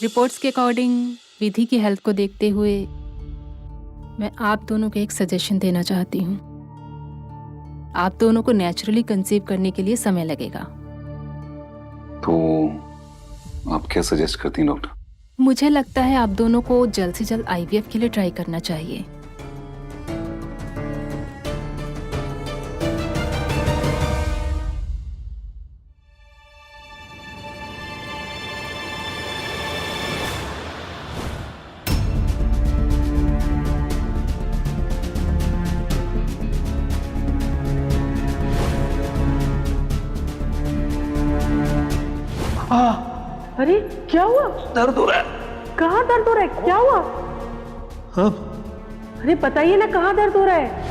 Reports के according विधि की health को देखते हुए मैं आप दोनों को एक सजेशन देना चाहती हूँ। आप दोनों को नेचुरली कंसीव करने के लिए समय लगेगा। तो आप क्या सजेस्ट करती हैं डॉक्टर? मुझे लगता है आप दोनों को जल्द से जल्द आईवीएफ के लिए ट्राई करना चाहिए। अरे क्या हुआ? दर्द हो रहा है। कहाँ दर्द हो रहा है? क्या हुआ? हाँ अरे बताइए ना, कहाँ दर्द हो रहा है?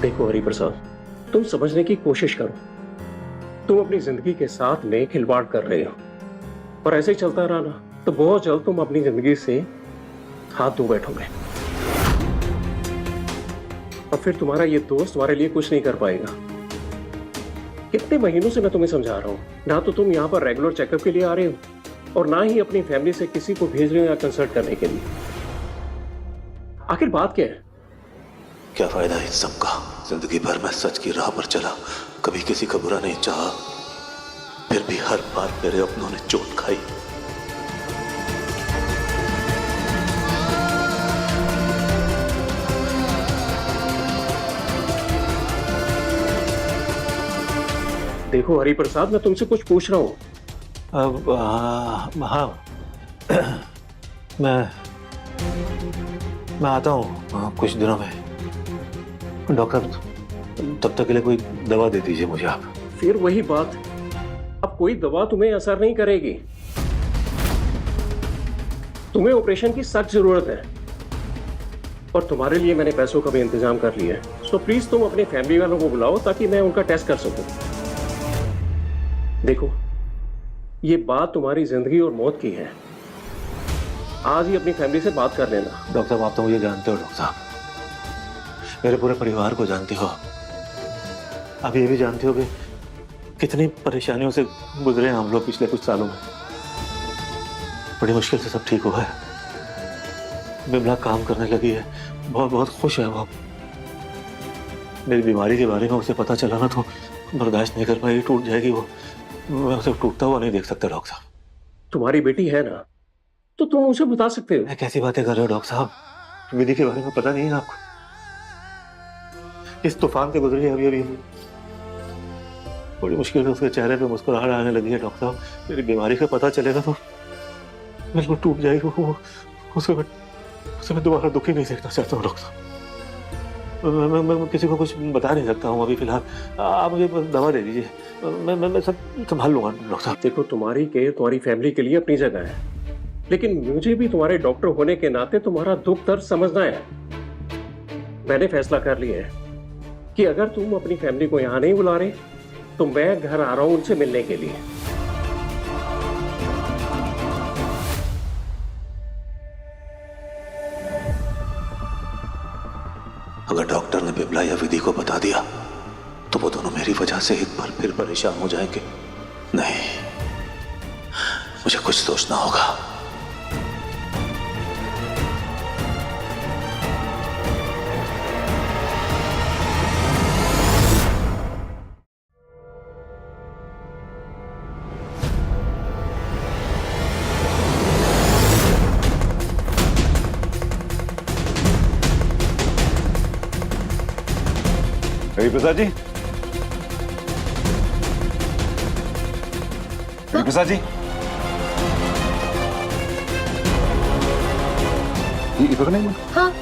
देखो हरिप्रसाद, तुम समझने की कोशिश करो। तुम अपनी जिंदगी के साथ में खिलवाड़ कर रहे हो और ऐसे ही चलता रहा ना तो बहुत जल्द तुम अपनी जिंदगी से हाथ धो बैठोगे और फिर तुम्हारा ये दोस्त तुम्हारे लिए कुछ नहीं कर पाएगा। कितने महीनों से मैं तुम्हें समझा रहा हूं, ना तो तुम यहाँ पर रेगुलर चेकअप के लिए आ रहे हो और ना ही अपनी फैमिली से किसी को भेज रहे हो या कंसल्ट करने के लिए। आखिर बात क्या है? क्या फायदा इन सब का? जिंदगी भर मैं सच की राह पर चला, कभी किसी का बुरा नहीं चाहा, फिर भी हर बार मेरे अपनों ने चोट खाई। देखो हरिप्रसाद, मैं तुमसे कुछ पूछ रहा हूँ। हाँ मैं आता हूँ कुछ दिनों में। डॉक्टर, तब तक के लिए कोई दवा दे दीजिए मुझे आप। फिर वही बात, अब कोई दवा तुम्हें असर नहीं करेगी। तुम्हें ऑपरेशन की सख्त जरूरत है और तुम्हारे लिए मैंने पैसों का भी इंतजाम कर लिया है। सो प्लीज तुम अपने फैमिली वालों को बुलाओ ताकि मैं उनका टेस्ट कर सकूं। देखो, ये बात तुम्हारी जिंदगी और मौत की है। आज ही अपनी फैमिली से बात कर लेना। डॉक्टर साहब, आप तो मुझे जानते हो डॉक्टर साहब, मेरे पूरे परिवार को जानते हो। आप ये भी जानते हो कि कितनी परेशानियों से गुजरे हैं हम लोग पिछले कुछ सालों में। बड़ी मुश्किल से सब ठीक हुआ है। बिमला काम करने लगी है, बहुत बहुत खुश है वो। मेरी बीमारी के बारे में उसे पता चला ना तो बर्दाश्त नहीं कर पाएगी, टूट जाएगी वो। मैं उसे टूटता हुआ नहीं देख सकता डॉक्टर साहब। तुम्हारी बेटी है ना, तो तुम उसे बता सकते हो। कैसी बातें कर रहे हो डॉक्टर साहब? विधि के बारे में पता नहीं है आपको? इस तूफान से गुजरी है अभी। बड़ी मुश्किल से उसके चेहरे पे मुस्कुराहट आने लगी है डॉक्टर साहब। मेरी बीमारी का पता चलेगा तो बिल्कुल टूट जाएगी वो। उसे मैं दोबारा दुखी नहीं देखना चाहता हूँ डॉक्टर साहब। मैं किसी को कुछ बता नहीं सकता हूँ अभी फिलहाल। आप मुझे दवा दे दीजिए, मैं सब संभाल लूंगा डॉक्टर साहब। देखो, तुम्हारी केयर तुम्हारी फैमिली के लिए अपनी जगह है, लेकिन मुझे भी तुम्हारे डॉक्टर होने के नाते तुम्हारा दुख दर्द समझना है। मैंने फैसला कर लिया है कि अगर तुम अपनी फैमिली को यहाँ नहीं बुला रहे तो मैं घर आ रहा हूं उनसे मिलने के लिए। अगर डॉक्टर ने बिमला या विधि को बता दिया तो वो दोनों मेरी वजह से एक बार फिर परेशान हो जाएंगे। नहीं, मुझे कुछ सोचना होगा। हरिप्रसाद जी, हरिप्रसाद जी, ये पकड़ने में हाँ।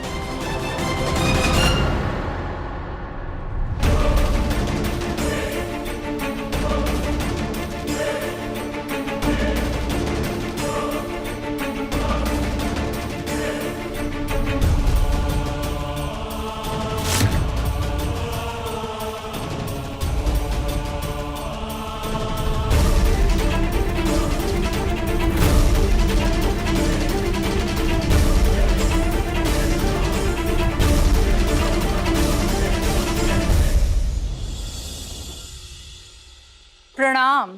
प्रणाम।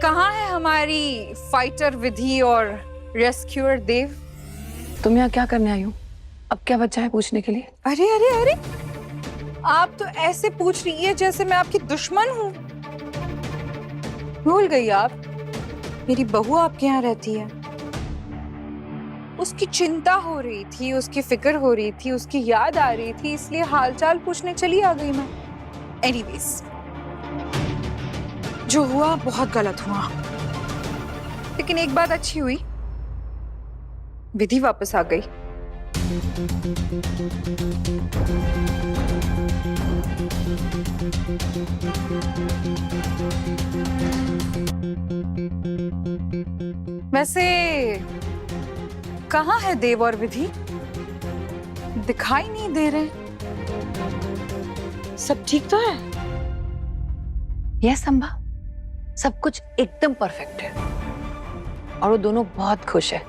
कहाँ है हमारी फाइटर विधि और रेस्क्यूअर देव? तुम यहाँ क्या करने आई हो? अब क्या बचा है पूछने के लिए? अरे अरे अरे, आप तो ऐसे पूछ रही है जैसे मैं आपकी दुश्मन हूँ। भूल गई आप, मेरी बहू आपके यहाँ रहती है। उसकी चिंता हो रही थी, उसकी फिक्र हो रही थी, उसकी याद आ रही थी, इसलिए हालचाल पूछने चली आ गई मैं। एनीवेज, जो हुआ बहुत गलत हुआ, लेकिन एक बात अच्छी हुई, विधि वापस आ गई। वैसे कहाँ है देव और विधि? दिखाई नहीं दे रहे। सब ठीक तो है? यस अम्बा, सब कुछ एकदम परफेक्ट है और वो दोनों बहुत खुश है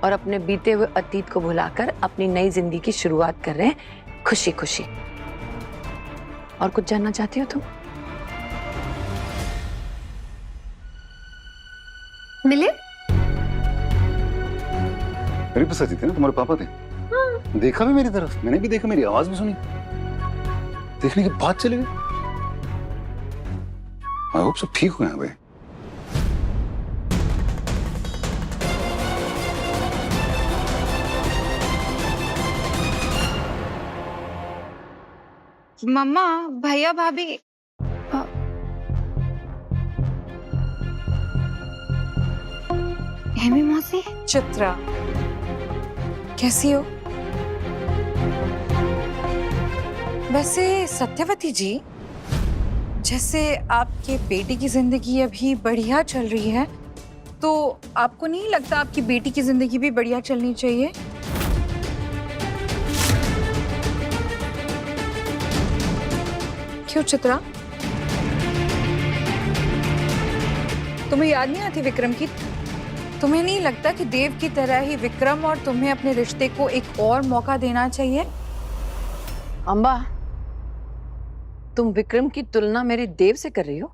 और अपने बीते हुए अतीत को भुलाकर अपनी नई जिंदगी की शुरुआत कर रहे हैं खुशी खुशी। और कुछ जानना चाहती हो तुम? मिले? मेरे पास थे ना, तुम्हारे पापा थे। हाँ। देखा भी मेरी तरफ, मैंने भी देखा, मेरी आवाज भी सुनी, देखने के बाद चले गए। आई होप सब ठीक हुए हैं भाई। मम्मा, भैया, भाभी, हेमी मौसी, चित्रा, कैसी हो? वैसे सत्यवती जी, जैसे आपके बेटी की जिंदगी अभी बढ़िया चल रही है, तो आपको नहीं लगता आपकी बेटी की जिंदगी भी बढ़िया चलनी चाहिए? क्यों चित्रा, तुम्हें याद नहीं आती विक्रम की? तुम्हें नहीं लगता कि देव की तरह ही विक्रम और तुम्हें अपने रिश्ते को एक और मौका देना चाहिए? अम्बा, तुम विक्रम की तुलना मेरे देव से कर रही हो?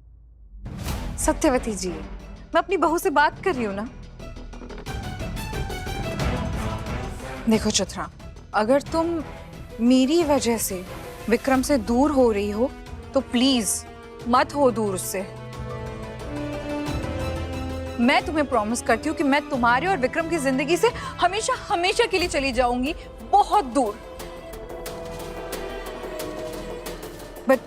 सत्यवती जी, मैं अपनी बहू से बात कर रही हूँ ना। देखो चित्रा, अगर तुम मेरी वजह से विक्रम से दूर हो रही हो तो प्लीज मत हो दूर उससे। मैं तुम्हें प्रॉमिस करती हूँ कि मैं तुम्हारे और विक्रम की जिंदगी से हमेशा हमेशा के लिए चली जाऊंगी, बहुत दूर। बट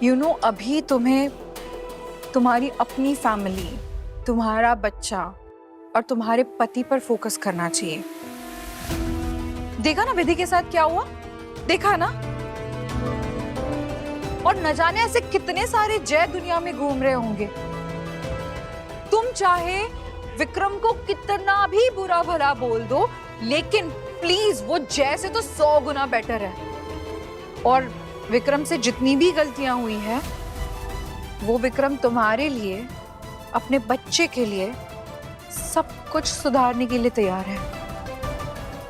यू नो, अभी तुम्हें तुम्हारी अपनी फैमिली, तुम्हारा बच्चा और तुम्हारे पति पर फोकस करना चाहिए। देखा ना विधि के साथ क्या हुआ, देखा ना? और न जाने ऐसे कितने सारे जय दुनिया में घूम रहे होंगे। तुम चाहे विक्रम को कितना भी बुरा भला बोल दो, लेकिन प्लीज वो जय से तो 100 गुना बेटर है। और विक्रम से जितनी भी गलतियां हुई है, वो विक्रम तुम्हारे लिए, अपने बच्चे के लिए सब कुछ सुधारने के लिए तैयार है।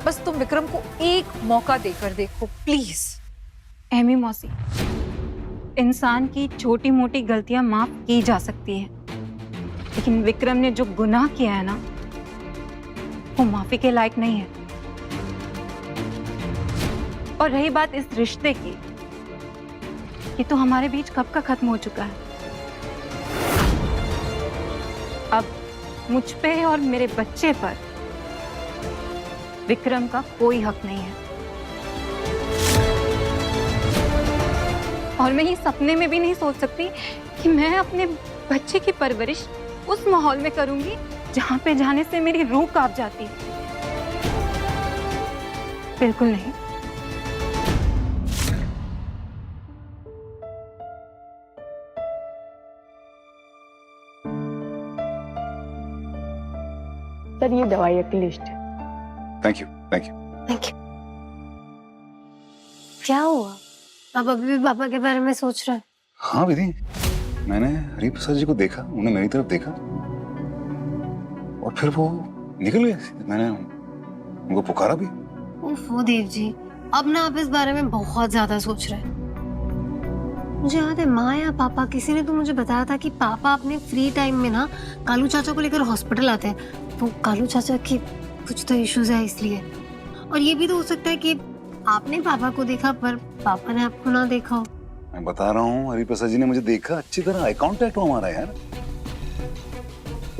बस तुम विक्रम को एक मौका देकर देखो प्लीज। हेमी मौसी, इंसान की छोटी मोटी गलतियां माफ की जा सकती है, लेकिन विक्रम ने जो गुनाह किया है ना, वो माफी के लायक नहीं है। और रही बात इस रिश्ते की, ये तो हमारे बीच कब का खत्म हो चुका है। अब मुझ पे और मेरे बच्चे पर विक्रम का कोई हक नहीं है। और मैं ये सपने में भी नहीं सोच सकती कि मैं अपने बच्चे की परवरिश उस माहौल में करूंगी जहां पे जाने से मेरी रूह कांप जाती है। बिल्कुल नहीं। सर ये दवाइयों की लिस्ट है। Thank you, thank you. Thank you. क्या हुआ? आप अभी भी पापा के बारे में सोच रहे हैं? हाँ विधि, मैंने हरिप्रसाद जी को देखा, उन्होंने मेरी तरफ देखा और फिर वो निकल गए। मैंने उनको पुकारा भी। ओफो देव जी, अब ना आप इस बारे में बहुत ज्यादा सोच रहे हैं। मुझे याद है माँ या पापा किसी ने तो मुझे बताया था कि पापा अपने फ्री टाइम में ना कालू चाचा को लेकर हॉस्पिटल आते हैं। वो कालू चाचा की कुछ तो इश्यूज है इसलिए। और ये भी तो हो सकता है कि आपने पापा को देखा पर पापा ने आपको ना देखा हो। मैं बता रहा हूँ, हरिप्रसाद जी ने मुझे देखा, अच्छी तरह आई कांटेक्ट हुआ हमारा यार।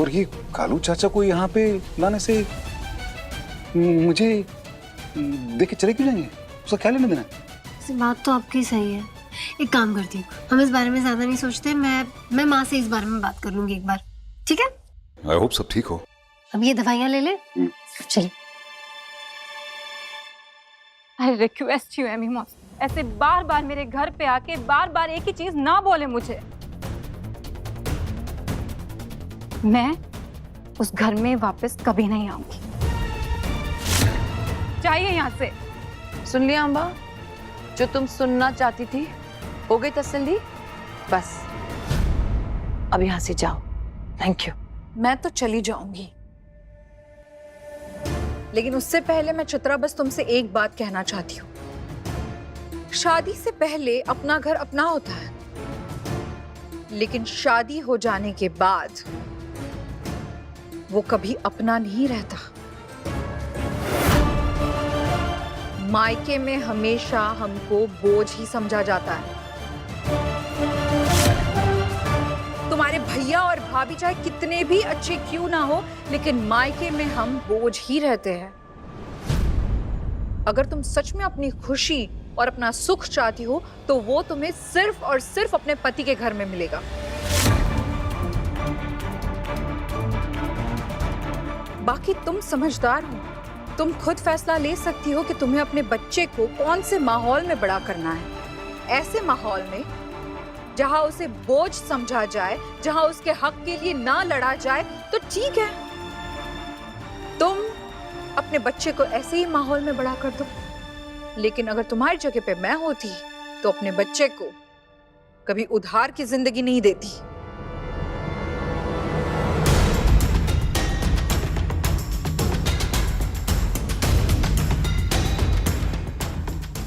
और ये कालू चाचा को यहाँ पे लाने से मुझे देख के चले क्यों जाएंगे? उसका क्या लेना देना? बात तो आपकी सही है। एक काम करती हूँ, हम इस बारे में ज्यादा नहीं सोचते। मैं माँ से इस बारे में बात कर लूंगी एक बार, ठीक है? आई होप सब ठीक हो। अब ये दवाइयाँ ले ले। चलिए। आई रिक्वेस्ट यू एमी मौसी, ऐसे बार बार मेरे घर पे आके बार बार एक ही चीज ना बोले मुझे। मैं उस घर में वापस कभी नहीं आऊंगी। चाहिए यहाँ से। सुन लिया अम्बा, जो तुम सुनना चाहती थी? हो गई तसल्ली? बस अब यहाँ से जाओ। Thank you. मैं तो चली जाऊंगी, लेकिन उससे पहले मैं चित्रा बस तुमसे एक बात कहना चाहती हूँ। शादी से पहले अपना घर अपना होता है, लेकिन शादी हो जाने के बाद वो कभी अपना नहीं रहता। मायके में हमेशा हमको बोझ ही समझा जाता है। तुम्हारे भैया और भाभी चाहे कितने भी अच्छे क्यों ना हो, लेकिन मायके में हम बोझ ही रहते हैं। अगर तुम सच में अपनी खुशी और अपना सुख चाहती हो, तो वो तुम्हें सिर्फ और सिर्फ अपने पति के घर में मिलेगा। बाकी तुम समझदार हो, तुम खुद फैसला ले सकती हो कि तुम्हें अपने बच्चे को कौन से माहौल में बड़ा करना है। ऐसे माहौल में जहां उसे बोझ समझा जाए, जहां उसके हक के लिए ना लड़ा जाए, तो ठीक है, तुम अपने बच्चे को ऐसे ही माहौल में बड़ा कर दो। लेकिन अगर तुम्हारी जगह पे मैं होती, तो अपने बच्चे को कभी उधार की जिंदगी नहीं देती।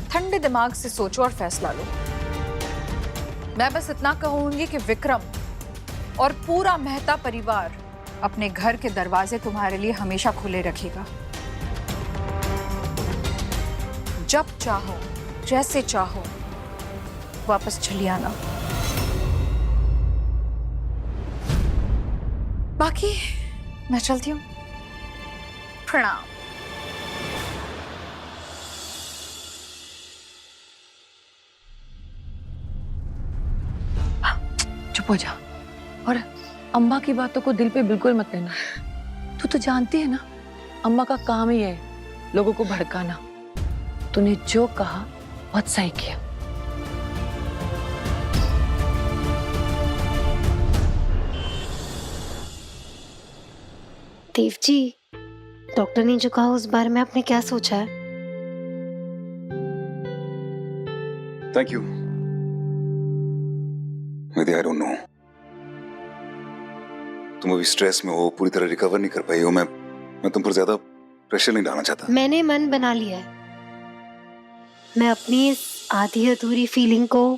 ठंडे दिमाग से सोचो और फैसला लो। मैं बस इतना कहूंगी कि विक्रम और पूरा मेहता परिवार अपने घर के दरवाजे तुम्हारे लिए हमेशा खुले रखेगा। जब चाहो, जैसे चाहो, वापस चली आना। बाकी मैं चलती हूँ। प्रणाम। चुप हो जा और अम्मा की बातों को दिल पे बिल्कुल मत लेना। तू तो जानती है ना, अम्मा का काम ही है लोगों को भड़काना। तूने जो कहा बहुत सही किया। देव जी, डॉक्टर ने जो कहा उस बारे में आपने क्या सोचा है? Thank you Vidhi. I don't know, तुम अभी स्ट्रेस में हो, पूरी तरह रिकवर नहीं कर पाई हो। मैं तुम पर ज्यादा प्रेशर नहीं डालना चाहता। मैंने मन बना लिया है। मैं अपनी इस आधी अधूरी फीलिंग को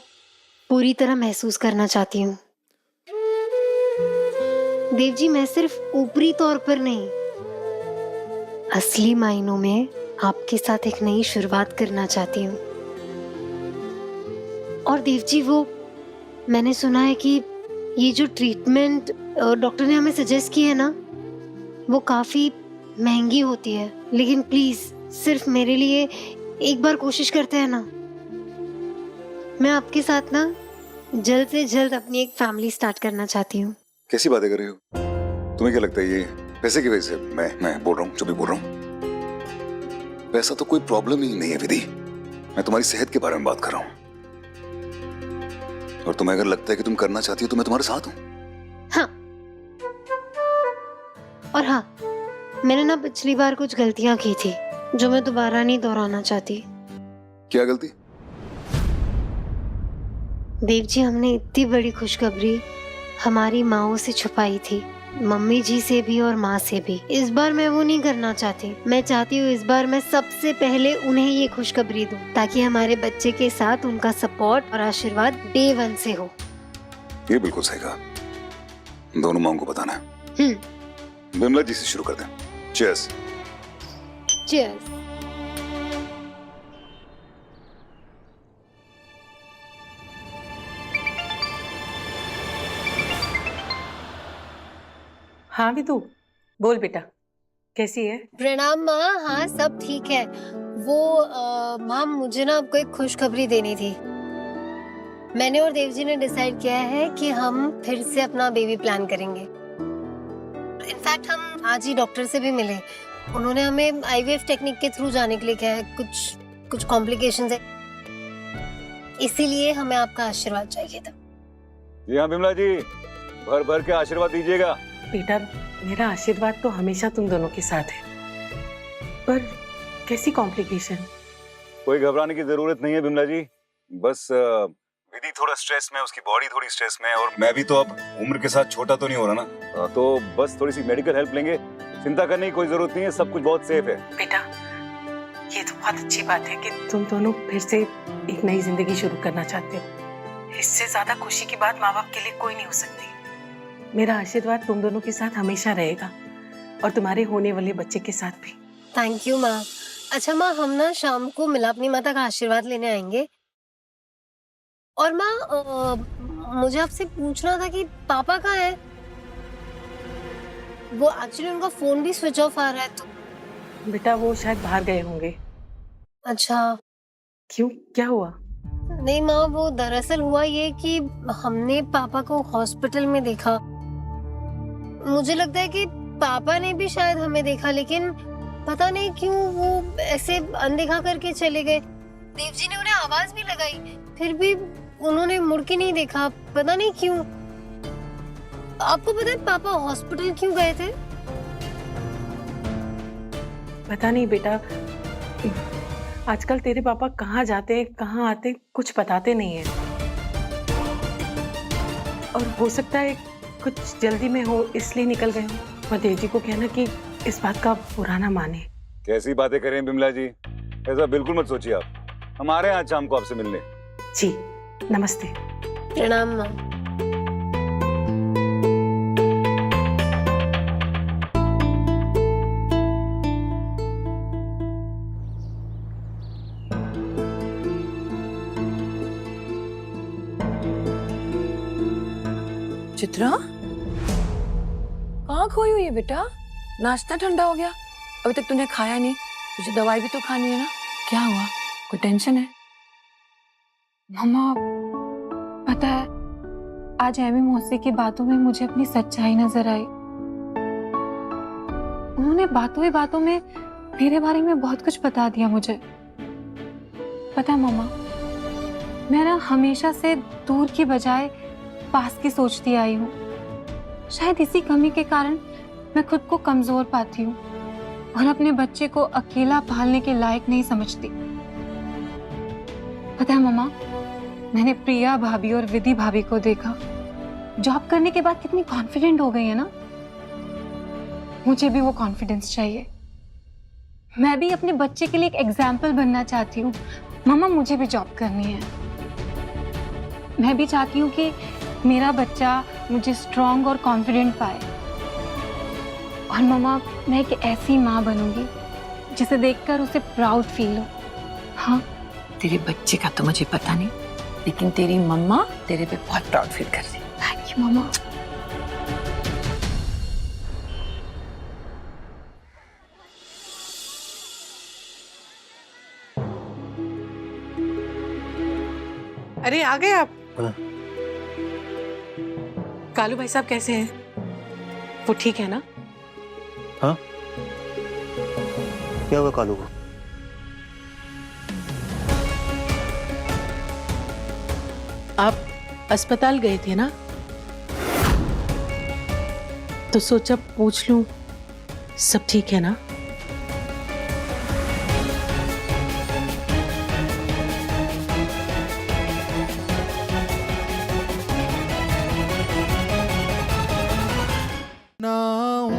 पूरी तरह महसूस करना चाहती हूँ। देव जी, मैं सिर्फ ऊपरी तौर पर नहीं, असली मायनों में आपके साथ एक नई शुरुआत करना चाहती हूँ। और देव जी, वो मैंने सुना है कि ये जो ट्रीटमेंट डॉक्टर ने हमें सजेस्ट की है ना, वो काफी महंगी होती है। लेकिन प्लीज सिर्फ मेरे लिए एक बार कोशिश करते हैं ना। मैं आपके साथ ना जल्द से जल्द अपनी एक फैमिली स्टार्ट करना चाहती हूँ। कैसी बातें कर रही हो? तुम्हें क्या लगता है ये पैसे की वजह से मैं बोल रहा हूँ, जो भी बोल रहा हूँ? पैसा तो कोई प्रॉब्लम ही नहीं है विधि, मैं तुम्हारी सेहत के बारे में बात कर रहा हूँ। और तुम्हें अगर लगता है कि तुम करना चाहती हो तो मैं तुम्हारे साथ हूँ। हाँ, और हाँ, मैंने ना पिछली बार कुछ गलतियां की थी जो मैं दोबारा नहीं दोहराना चाहती। क्या गलती? देव जी, हमने इतनी बड़ी खुशखबरी हमारी माओ से छुपाई थी, मम्मी जी से भी और माँ से भी। इस बार मैं वो नहीं करना चाहती। मैं चाहती हूँ इस बार मैं सबसे पहले उन्हें ये खुशखबरी दूँ, ताकि हमारे बच्चे के साथ उनका सपोर्ट और आशीर्वाद डे 1 से हो। ये बिल्कुल सही कहा, दोनों माओं को बताना है। बिमला जी से शुरू करते हैं। चीयर्स। चीयर्स। हाँ भी तू बोल बेटा, कैसी है? प्रणाम माँ। हाँ, सब ठीक है। वो माँ, मुझे ना आपको एक खुशखबरी देनी थी। मैंने और देव जी ने डिसाइड किया है कि हम फिर से अपना बेबी प्लान करेंगे। इनफैक्ट हम आज ही डॉक्टर से भी मिले। उन्होंने हमें आईवीएफ टेक्निक के थ्रू जाने के लिए कहा है। कुछ कॉम्प्लिकेशंस है, इसीलिए हमें आपका आशीर्वाद चाहिए था। जी हाँ बिमला जी, भर भर के आशीर्वाद दीजिएगा। बेटा, मेरा आशीर्वाद तो हमेशा तुम दोनों के साथ है, पर कैसी कॉम्प्लिकेशन? कोई घबराने की जरूरत नहीं है बिमला जी, बस विधि थोड़ा स्ट्रेस में, उसकी बॉडी थोड़ी स्ट्रेस में, और मैं भी तो अब उम्र के साथ छोटा तो नहीं हो रहा ना, तो बस थोड़ी सी मेडिकल हेल्प लेंगे। चिंता करने की कोई जरूरत नहीं है, सब कुछ बहुत सेफ है। बेटा, ये तो बहुत अच्छी बात है कि तुम दोनों फिर से एक नई जिंदगी शुरू करना चाहते हो। इससे ज्यादा खुशी की बात माँ बाप के लिए कोई नहीं हो सकती। मेरा आशीर्वाद तुम दोनों के साथ हमेशा रहेगा, और तुम्हारे होने वाले बच्चे के साथ भी। थैंक यू माँ। अच्छा माँ, हम ना शाम को मिलापनी माता का आशीर्वाद लेने आएंगे। और माँ, मुझे आपसे पूछना था कि पापा कहाँ है? वो एक्चुअली उनका फोन भी स्विच ऑफ आ रहा है। तो बेटा, वो शायद बाहर गए होंगे। अच्छा। क्यों, क्या हुआ? नहीं माँ, वो दरअसल हुआ ये कि हमने पापा को हॉस्पिटल में देखा। मुझे लगता है कि पापा ने भी शायद हमें देखा, लेकिन पता नहीं क्यों वो ऐसे अनदेखा करके चले गए। देव जी ने उन्हें आवाज भी लगाई, फिर भी उन्होंने मुड़ के नहीं देखा, पता नहीं क्यों। आपको पता है पापा हॉस्पिटल क्यों गए थे? पता नहीं बेटा, आजकल तेरे पापा कहाँ जाते हैं, कहाँ आते, कुछ बताते नहीं है। और हो सकता है कुछ जल्दी में हो, इसलिए निकल गए हो। और देव जी को कहना कि इस बात का बुरा ना माने। कैसी बातें करें बिमला जी, ऐसा बिल्कुल मत सोचिए आप। हम आ रहे हैं आज शाम को आपसे मिलने। जी, नमस्ते। प्रणाम माँ। चित्रा, कहाँ खोई हुई है बेटा? नाश्ता ठंडा हो गया, अभी तक तूने खाया नहीं। तुझे दवाई भी तो खानी है ना। क्या हुआ, कोई टेंशन है? मम्मा, पता है, आज एमी मौसी की बातों में मुझे अपनी सच्चाई नजर आई। उन्होंने बातों ही बातों में मेरे बारे में बहुत कुछ बता दिया मुझे। पता है मम्मा, मैं ना हमेशा से दूर की बजाय पास की सोचती आई हूँ। शायद इसी कमी के कारण मैं खुद को कमजोर पाती हूँ और अपने बच्चे को अकेला पालने के लायक नहीं समझती। पता है मम्मा, मैंने प्रिया भाभी और विधि भाभी को देखा, जॉब करने के बाद कितनी कॉन्फिडेंट हो गई है ना। मुझे भी वो कॉन्फिडेंस चाहिए। मैं भी अपने बच्चे के लिए एक एग्जाम्पल बनना चाहती हूँ। मम्मा, मुझे भी जॉब करनी है। मैं भी चाहती हूँ कि मेरा बच्चा मुझे स्ट्रॉन्ग और कॉन्फिडेंट पाए। और मम्मा, मैं एक ऐसी माँ बनूंगी जिसे देखकर उसे प्राउड फील हो। हाँ, तेरे बच्चे का तो मुझे पता नहीं, लेकिन तेरी मम्मा तेरे पे बहुत प्राउड फील कर रही है। थैंक यू मम्मा। अरे, आ गए आप? हाँ। कालू भाई साहब कैसे हैं? वो ठीक है ना? हाँ, क्या हुआ कालू को? आप अस्पताल गए थे ना, तो सोचा पूछ लूं सब ठीक है ना? Now